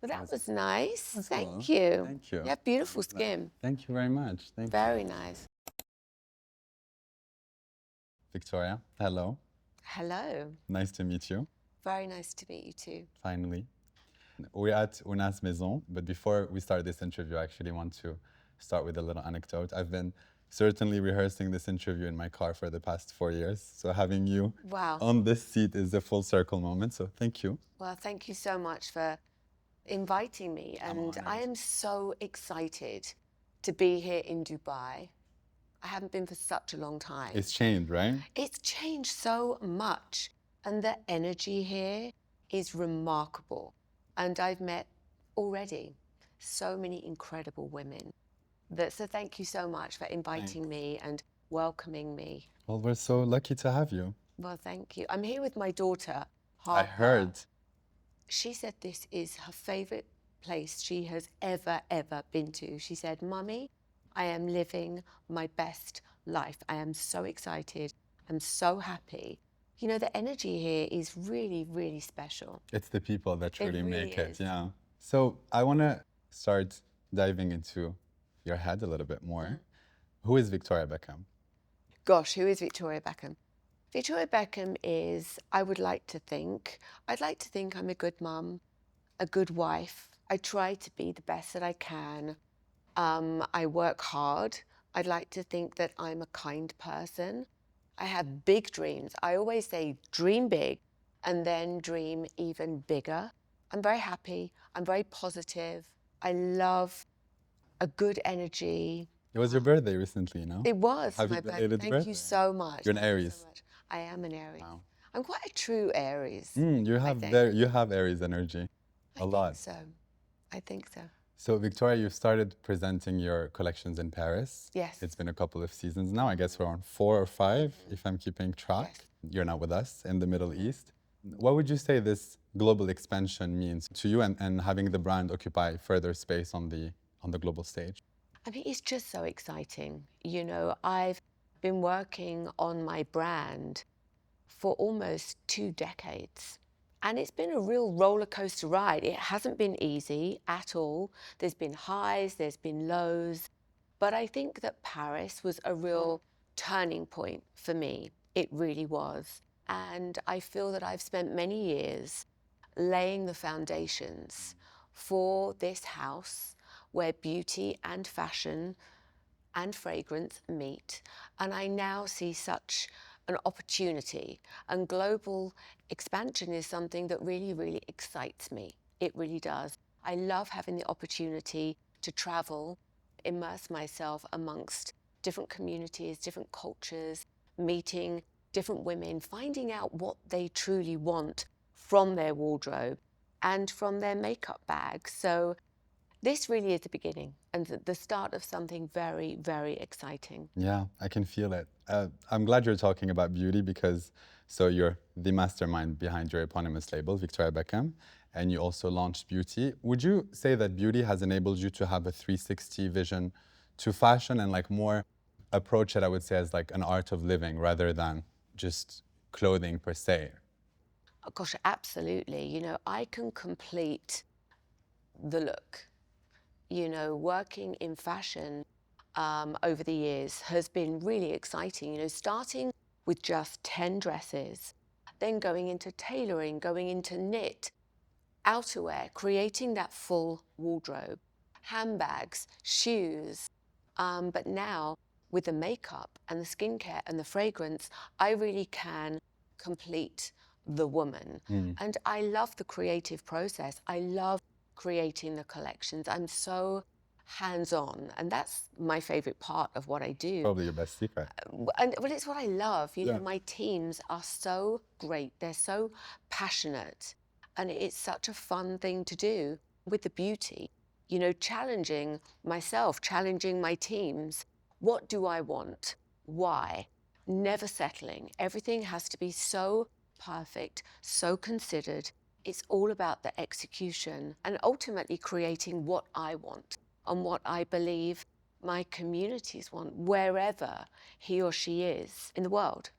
Well, that was nice. That's Thank cool. you. Thank you. You have beautiful skin. Thank you very much. Thank you. Very nice. Victoria, hello. Hello. Nice to meet you, Very nice to meet you too. finally. We're at Ounass Maison, but before we start this interview, I actually want to start with a little anecdote. I've been certainly rehearsing this interview in my car for the past 4 years, so having you Wow. on this seat is a full circle moment, so thank you. Well, thank you so much for inviting me. And I honored. am so excited to be here in Dubai. I haven't been for such a long time. It's changed, right? It's changed so much. And the energy here is remarkable. And I've met already so many incredible women. So thank you so much for inviting me and welcoming me. Well, we're so lucky to have you. Well, thank you. I'm here with my daughter, I Harper. heard. She said this is her favorite place she has ever been to. She said, Mummy, I am living my best life. I am so excited. I'm so happy. You know, the energy here is really, really special. It's the people that truly really make it, is. yeah. So I want to start diving into your head a little bit more. Who is Victoria Beckham? Gosh, who is Victoria Beckham? Victoria Beckham is, I'd like to think I'm a good mum, a good wife. I try to be the best that I can. I work hard. I'd like to think that I'm a kind person. I have big dreams. I always say dream big and then dream even bigger. I'm very happy. I'm very positive. I love a good energy. It was your birthday recently, no? It was Happy my birthday. belated Thank birthday. you so much. You're an Thank you Aries. so much. I am an Aries. Wow. I'm quite a true Aries. You I have think. you have Aries energy, a lot. I think so. So Victoria, you've started presenting your collections in Paris. Yes. It's been a couple of seasons now. I guess we're on 4 or 5, if I'm keeping track. Yes. You're now with us in the Middle East. What would you say this global expansion means to you and having the brand occupy further space on the global stage? I mean, it's just so exciting. You know, I've been working on my brand for almost 2 decades. And it's been a real roller coaster ride. It hasn't been easy at all. There's been highs, there's been lows. But I think that Paris was a real turning point for me. It really was. And I feel that I've spent many years laying the foundations for this house where beauty and fashion and fragrance meet. And I now see such an opportunity. And global expansion is something that really, really excites me. It really does. I love having the opportunity to travel, immerse myself amongst different communities, different cultures, meeting different women, finding out what they truly want from their wardrobe and from their makeup bag. So this really is the beginning and the start of something very, very exciting. Yeah, I can feel it. I'm glad you're talking about beauty because so you're the mastermind behind your eponymous label, Victoria Beckham, and you also launched beauty. Would you say that beauty has enabled you to have a 360 vision to fashion and like more approach it, I would say, as like an art of living rather than just clothing per se? Oh, gosh, absolutely. You know, I can complete the look. You know, working in fashion over the years has been really exciting. You know, starting with just 10 dresses, then going into tailoring, going into knit, outerwear, creating that full wardrobe, handbags, shoes. But now with the makeup and the skincare and the fragrance, I really can complete the woman. And I love the creative process. I love creating the collections. I'm so hands-on, and that's my favorite part of what I do. Probably your best secret. And well, it's what I love. You Yeah. know, my teams are so great. They're so passionate, and it's such a fun thing to do with the beauty. You know, challenging myself, challenging my teams. What do I want? Why? Never settling. Everything has to be so perfect, so considered. It's all about the execution and ultimately creating what I want and what I believe my communities want, wherever he or she is in the world.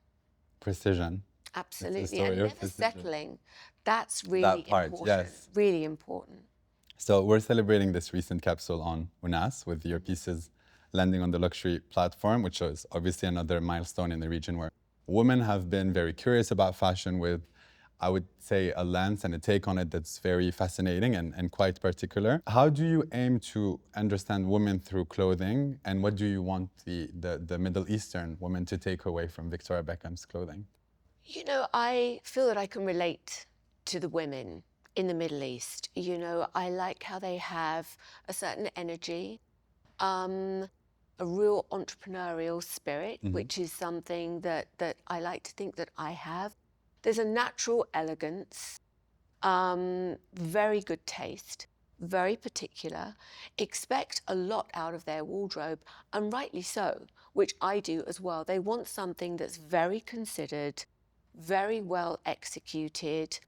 Precision. Absolutely. story And of never precision. settling. That's really That part, important. yes. Really important. So we're celebrating this recent capsule on Ounass with your pieces landing on the luxury platform, which is obviously another milestone in the region where women have been very curious about fashion with, I would say, a lens and a take on it that's very fascinating and quite particular. How do you aim to understand women through clothing, and what do you want the Middle Eastern women to take away from Victoria Beckham's clothing? You know, I feel that I can relate to the women in the Middle East. You know, I like how they have a certain energy, um, a real entrepreneurial spirit, Hmm. which is something that I like to think that I have. There's a natural elegance, very good taste, very particular, expect a lot out of their wardrobe, and rightly so, which I do as well. They want something that's very considered, very well executed,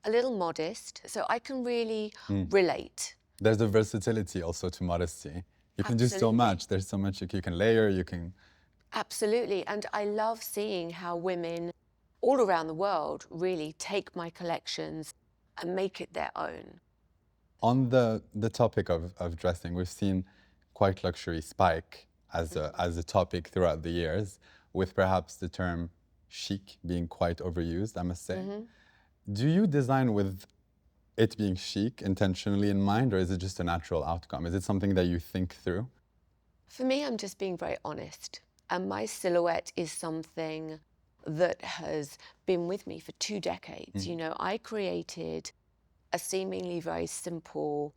a little modest, so I can really relate. There's a versatility also to modesty. You can do so Absolutely. much. There's so much you can layer, you can. Absolutely. And I love seeing how women all around the world really take my collections and make it their own. On the topic of dressing, we've seen quite luxury spike as a topic throughout the years, with perhaps the term chic being quite overused, I must say. Do you design with it being chic intentionally in mind, or is it just a natural outcome? Is it something that you think through? For me, I'm just being very honest. And my silhouette is something that has been with me for 2 decades. You know, I created a seemingly very simple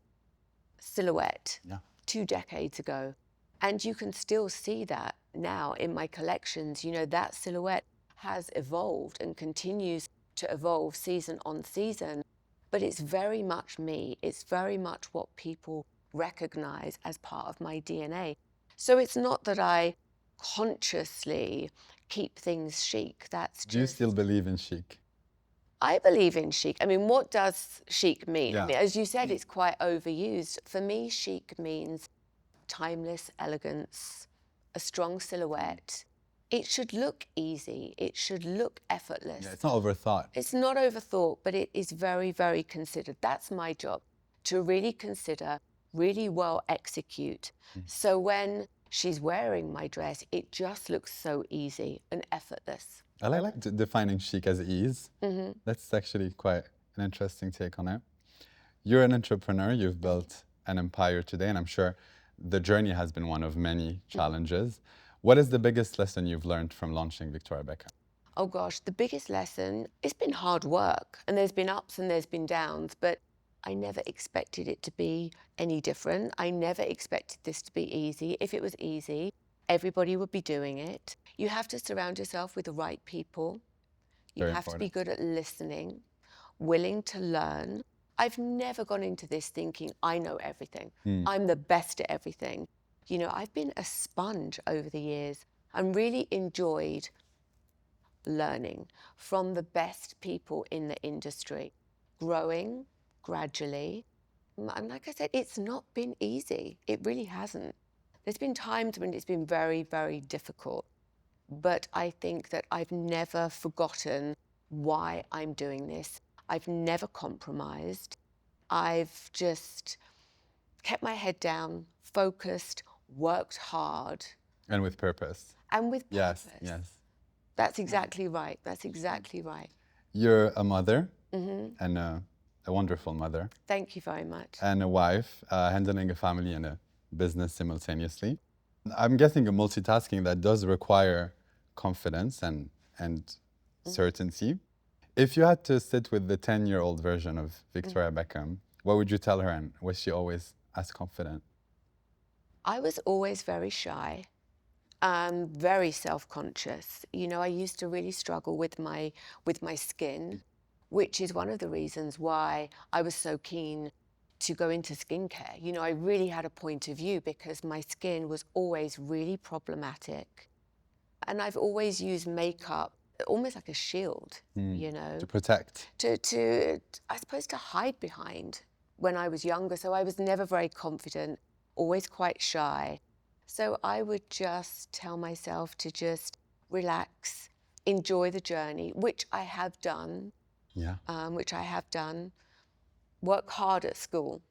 silhouette Yeah. 2 decades ago. And you can still see that now in my collections. You know, that silhouette has evolved and continues to evolve season on season. But it's very much me. It's very much what people recognize as part of my DNA. So it's not that I consciously keep things chic. That's Do you still just, believe in chic? I believe in chic. I mean, what does chic mean? I Yeah. mean, as you said, it's quite overused. For me, chic means timeless elegance, a strong silhouette. It should look easy. It should look effortless. Yeah, it's not overthought. It's not overthought, but it is very, very considered. That's my job, to really consider, really well execute. So when she's wearing my dress, it just looks so easy and effortless. I like defining chic as ease. That's actually quite an interesting take on it. You're an entrepreneur, you've built an empire today, and I'm sure the journey has been one of many challenges. What is the biggest lesson you've learned from launching Victoria Beckham? Oh gosh, the biggest lesson, it's been hard work and there's been ups and there's been downs, but I never expected it to be any different. I never expected this to be easy. If it was easy, everybody would be doing it. You have to surround yourself with the right people. You Very have to be important. good at listening, willing to learn. I've never gone into this thinking I know everything. I'm the best at everything. You know, I've been a sponge over the years and really enjoyed learning from the best people in the industry, growing gradually. And like I said, it's not been easy. It really hasn't. There's been times when it's been very, very difficult. But I think that I've never forgotten why I'm doing this. I've never compromised. I've just kept my head down, focused, worked hard, And with purpose. and with Yes, purpose. yes. That's exactly right. That's exactly right. You're a mother and a wonderful mother Thank you very much. and a wife, handling a family and a business simultaneously. I'm guessing a multitasking that does require confidence and certainty. If you had to sit with the 10-year-old version of Victoria Beckham, what would you tell her, and was she always as confident? I was always very shy, very self-conscious. You know, I used to really struggle with my skin, which is one of the reasons why I was so keen to go into skincare. You know, I really had a point of view because my skin was always really problematic. And I've always used makeup almost like a shield, you know, To protect. I suppose, to hide behind when I was younger. So I was never very confident, always quite shy. So I would just tell myself to just relax, enjoy the journey, which I have done, Yeah. which I have done, work hard at school.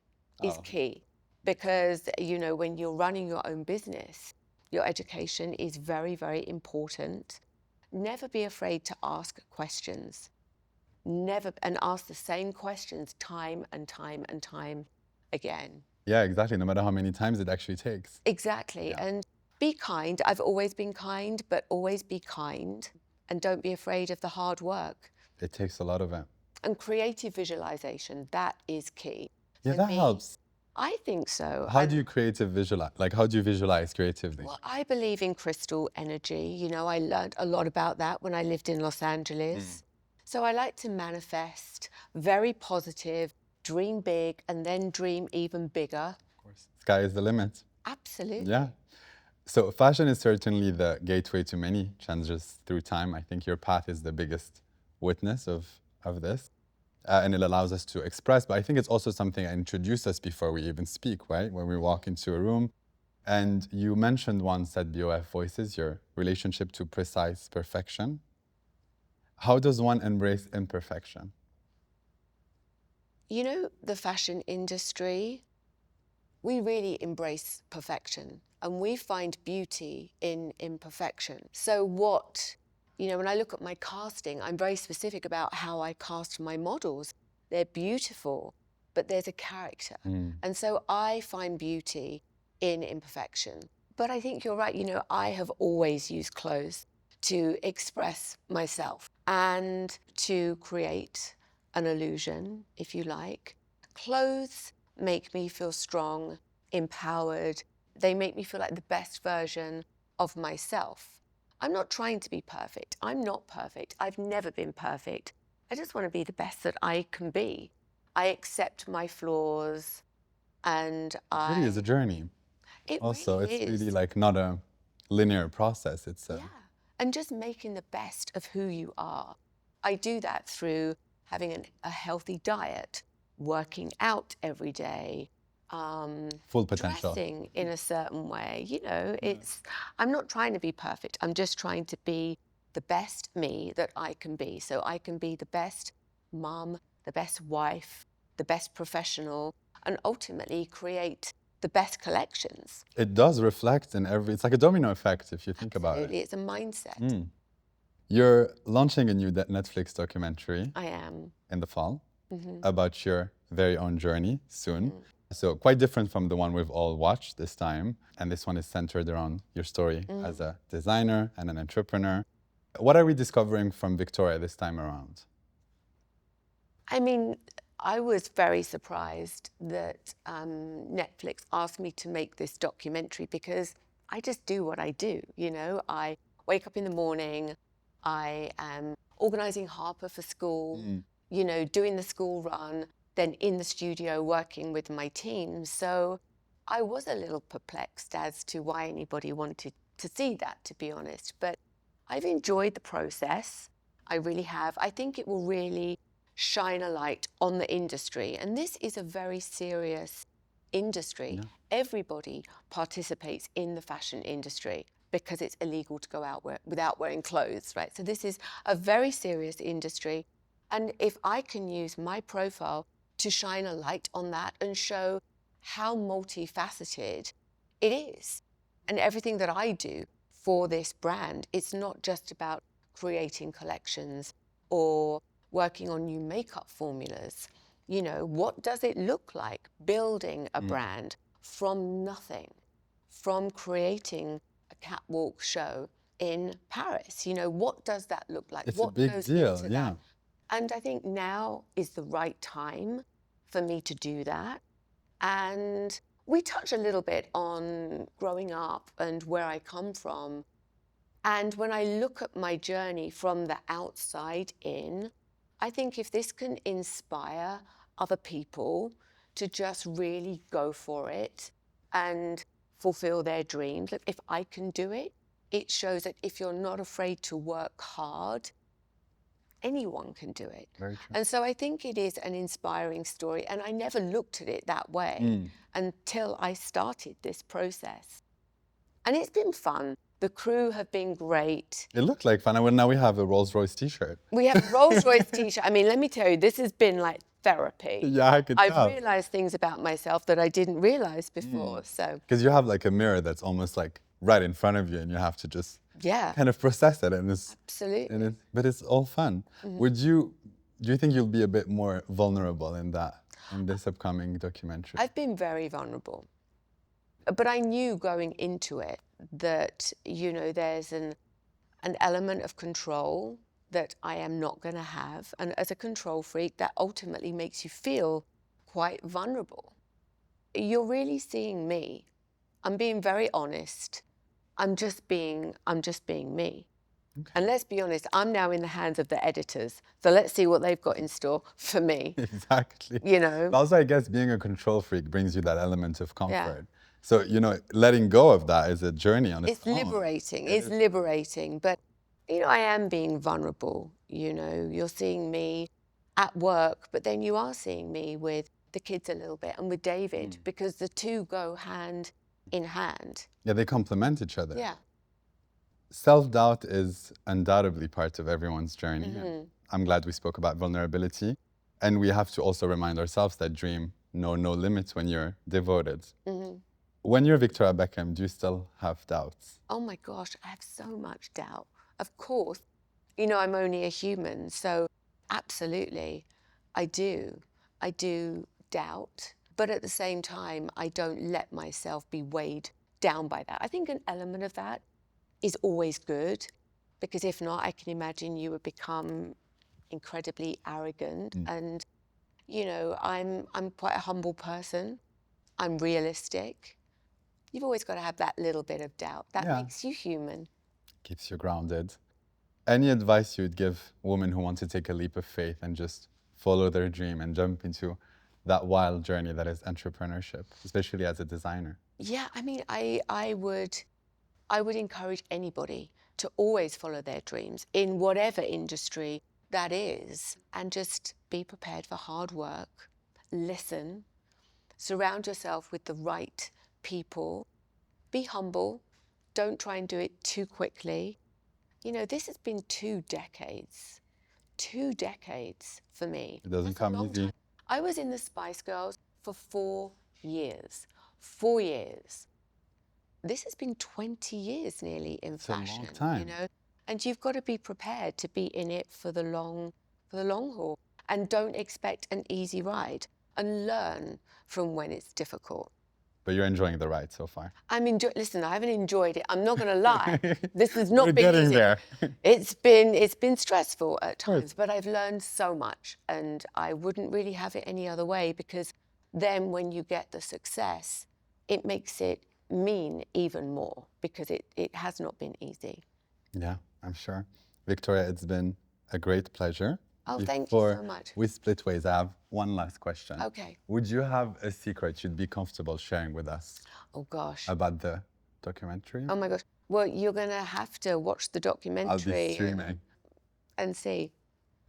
is Oh, key because, when you're running your own business, your education is very, very important. Never be afraid to ask questions. Never, and ask the same questions time and time and time again. yeah, exactly. No matter how many times it actually takes. Exactly. Yeah. And be kind. I've always been kind, but always be kind and don't be afraid of the hard work. It takes a lot of it. And creative visualization, that is key. Yeah, For that me, helps. I think so. How do you creative visualize? Like, how do you visualize creatively? Well, I believe in crystal energy. I learned a lot about that when I lived in Los Angeles. So I like to manifest, very positive, dream big, and then dream even bigger. Of course. Sky is the limit. Absolutely. Yeah. So fashion is certainly the gateway to many changes through time. I think your path is the biggest witness of this. And it allows us to express, but I think it's also something that introduced us before we even speak, right? When we walk into a room. And you mentioned once at BOF Voices your relationship to precise perfection. How does one embrace imperfection? The fashion industry, we really embrace perfection and we find beauty in imperfection. So when I look at my casting, I'm very specific about how I cast my models. They're beautiful, but there's a character. And so I find beauty in imperfection. But I think you're right. I have always used clothes to express myself and to create an illusion, if you like. Clothes make me feel strong, empowered. They make me feel like the best version of myself. I'm not trying to be perfect. I'm not perfect. I've never been perfect. I just want to be the best that I can be. I accept my flaws and It really is a journey. it Also, really it's really is. like not a linear process. It's a Yeah. And just making the best of who you are. I do that through having a healthy diet, working out every day, full potential. dressing in a certain way. I'm not trying to be perfect. I'm just trying to be the best me that I can be. So I can be the best mom, the best wife, the best professional, and ultimately create the best collections. It does reflect in every, it's like a domino effect if you think about it. Absolutely, it's a mindset. You're launching a new Netflix documentary I am. in the fall about your very own journey soon. So quite different from the one we've all watched this time. And this one is centered around your story as a designer and an entrepreneur. What are we discovering from Victoria this time around? I mean, I was very surprised that Netflix asked me to make this documentary because I just do what I do. I wake up in the morning, I am organizing Harper for school, doing the school run, then in the studio working with my team. So I was a little perplexed as to why anybody wanted to see that, to be honest. But I've enjoyed the process. I really have. I think it will really shine a light on the industry. And this is a very serious industry. Yeah. Everybody participates in the fashion industry because it's illegal to go out without wearing clothes, right? So this is a very serious industry. And if I can use my profile to shine a light on that and show how multifaceted it is, and everything that I do for this brand, it's not just about creating collections or working on new makeup formulas. What does it look like building a brand from nothing, from creating a catwalk show in Paris? What does that look like? It's What a big goes deal, into yeah. that? And I think now is the right time for me to do that. And we touch a little bit on growing up and where I come from. And when I look at my journey from the outside in, I think if this can inspire other people to just really go for it and fulfill their dreams, look, if I can do it, it shows that if you're not afraid to work hard, anyone can do it. Very true. And so I think it is an inspiring story. And I never looked at it that way until I started this process. And it's been fun. The crew have been great. It looked like fun. And now we have a Rolls-Royce t-shirt. We have a Rolls-Royce t-shirt. I mean, let me tell you, this has been like therapy. Yeah, I could I've tell. realized things about myself that I didn't realize before. So, Because you have like a mirror that's almost like right in front of you, and you have to just yeah, kind of process it, and absolutely. but it's all fun. Do you think you'll be a bit more vulnerable in this upcoming documentary? I've been very vulnerable, but I knew going into it that, there's an element of control that I am not going to have. And as a control freak, that ultimately makes you feel quite vulnerable. You're really seeing me. I'm being very honest. I'm just being me. Okay. And let's be honest, I'm now in the hands of the editors. So let's see what they've got in store for me. Exactly. You know? Also, I guess being a control freak brings you that element of Yeah. comfort. So, letting go of that is a journey on its It's own. liberating. It's liberating. But, I am being vulnerable. You're seeing me at work, but then you are seeing me with the kids a little bit and with David, because the two go hand in hand. Yeah, they complement each other. Yeah. Self-doubt is undoubtedly part of everyone's journey. And I'm glad we spoke about vulnerability. And we have to also remind ourselves that dream know no limits when you're devoted. When you're Victoria Beckham, do you still have doubts? Oh my gosh, I have so much doubt. Of course, I'm only a human, so absolutely, I do. I do doubt, but at the same time, I don't let myself be weighed down by that. I think an element of that is always good, because if not, I can imagine you would become incredibly arrogant. And, I'm quite a humble person. I'm realistic. You've always got to have that little bit of doubt. That makes you human. Keeps you grounded. Any advice you'd give women who want to take a leap of faith and just follow their dream and jump into that wild journey that is entrepreneurship, especially as a designer? Yeah, I mean, I would encourage anybody to always follow their dreams in whatever industry that is, and just be prepared for hard work. Listen, surround yourself with the right people. Be humble. Don't try and do it too quickly. This has been 2 decades. 2 decades for me. It doesn't That's a come long easy. time. I was in the Spice Girls for 4 years. 4 years. This has been 20 years nearly in It's a long fashion, time. and you've got to be prepared to be in it for the long haul, and don't expect an easy ride, and learn from when it's difficult. But you're enjoying the ride so far. Listen, I haven't enjoyed it. I'm not going to lie. This has We're not been getting easy. there. It's been stressful at course. times, but I've learned so much, and I wouldn't really have it any other way, because then when you get the success, it makes it mean even more, because it has not been easy. Yeah, I'm sure. Victoria, it's been a great pleasure. Oh, thank you so much. We split ways, I have one last question. Okay. Would you have a secret you'd be comfortable sharing with us Oh gosh. about the documentary? Oh my gosh. Well, you're going to have to watch the I'll documentary be streaming. and see.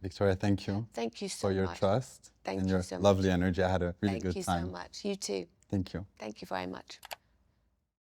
Victoria, thank you. Thank you so for your much. trust Thank and you your so much. lovely energy. I had a really Thank good you time. so much. You too. Thank you. Thank you very much.